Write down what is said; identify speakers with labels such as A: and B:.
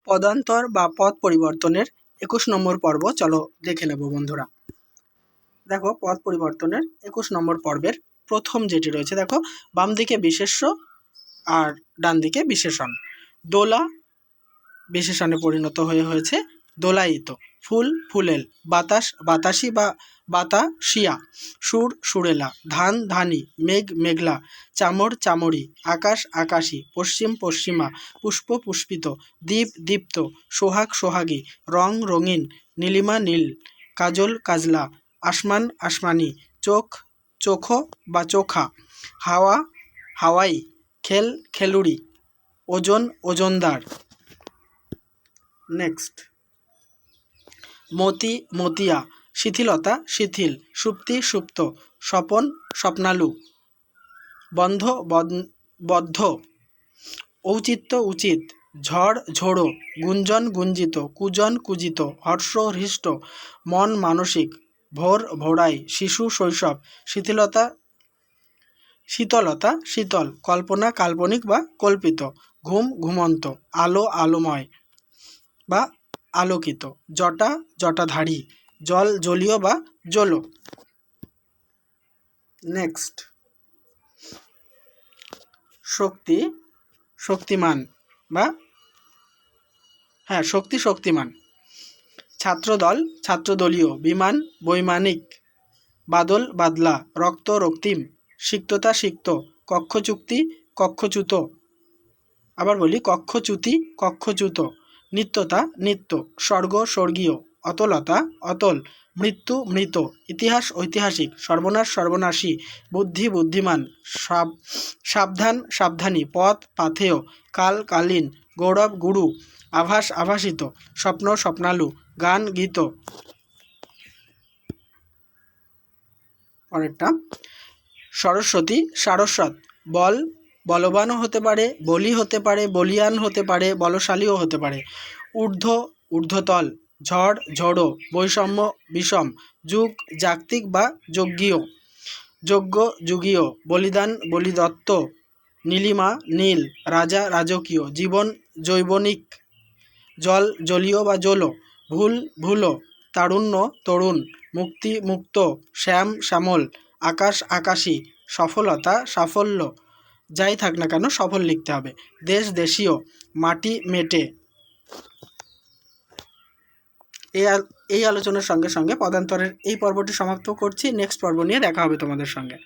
A: পদান্তর বা পদ পরিবর্তনের 21 নম্বর পর্ব চলো দেখে নেব বন্ধুরা। দেখো পদ পরিবর্তনের 21 নম্বর পর্বের প্রথম যেটি রয়েছে, দেখো বাম দিকে বিশেষ্য আর ডান দিকে বিশেষণ। দোলা বিশেষণে পরিণত হয়েছে দোলায়িত। ফুল ফুলেল, বাতাস বাতাসি বা বাতাসিয়া, সুর সুরেলা, ধান ধানি, মেঘ মেঘলা, চামর চামড়ি, আকাশ আকাশী, পশ্চিম পশ্চিমা, পুষ্প পুষ্পিত, দ্বীপ দীপ্ত, সোহাগ সোহাগী, রং রঙিন, নীলিমা নীল, কাজল কাজলা, আসমান আসমানি, চোখ চোখো বা চোখা, হাওয়া হাওয়াই, খেল খেলুড়ি, ওজন ওজনদার। নেক্সট, মতি মতিয়া, শিথিলতা শিথিল, সুপ্তি সুপ্ত, স্বপন স্বপ্নালু, বন্ধ বদ্ধ, ঔচিত্য উচিত, ঝড় ঝোড়ো, গুঞ্জন গুঞ্জিত, কুজন কুজিত, হর্ষ হৃষ্ট, মন মানসিক, ভোর ভোরাই, শিশু শৈশব, শিথিলতা শীতলতা শীতল, কল্পনা কাল্পনিক বা কল্পিত, ঘুম ঘুমন্ত, আলো আলোময় বা আলোকিত, জটা জটাধারী, জল জলীয় বা জলো। নেক্সট, শক্তি শক্তিমান বা শক্তি শক্তিমান, ছাত্রদল ছাত্রদলীয়, বিমান বৈমানিক, বাদল বাদলা, রক্ত রক্তিম, সিক্ততা সিক্ত, কক্ষচুক্তি কক্ষচ্যুত, আবার বলি কক্ষচ্যুতি কক্ষচ্যুত, নিত্যতা নিত্য, স্বর্গ স্বর্গীয়, অতলতা অতল, মৃত্যু মৃত, ইতিহাস ঐতিহাসিক, সর্বনাশ সর্বনাশী, বুদ্ধি বুদ্ধিমান, সাবধান সাবধানী, পথ পাথেয়, কাল কালীন, গৌরব গুরু, আভাস আভাসিত, স্বপ্ন স্বপ্নালু, গান গীত। পরেরটা, সরস্বতী সারস্বত, বল বলবানও হতে পারে, বলি হতে পারে, বলিয়ান হতে পারে, বলশালীও হতে পারে, ঊর্ধ্ব ঊর্ধ্বতল, ঝড় ঝড়ো, বৈষম্য বিষম, যুগ জাগতিক বা যজ্ঞীয়, যজ্ঞ যুগীয়, বলিদান বলিদত্ত, নীলিমা নীল, রাজা রাজকীয়, জীবন জৈবনিক, জল জলীয় বা জলো, ভুল ভুলো, তারুণ্য তরুণ, মুক্তি মুক্ত, শ্যাম শ্যামল, আকাশ আকাশী, সফলতা সাফল্য, যাই থাক না কেন সফল লিখতে হবে, দেশ দেশীয়, মাটি মেটে। এই আলোচনার সঙ্গে সঙ্গে পদান্তরের এই পর্বটি সমাপ্ত করছি। নেক্সট পর্ব নিয়ে দেখা হবে তোমাদের সঙ্গে।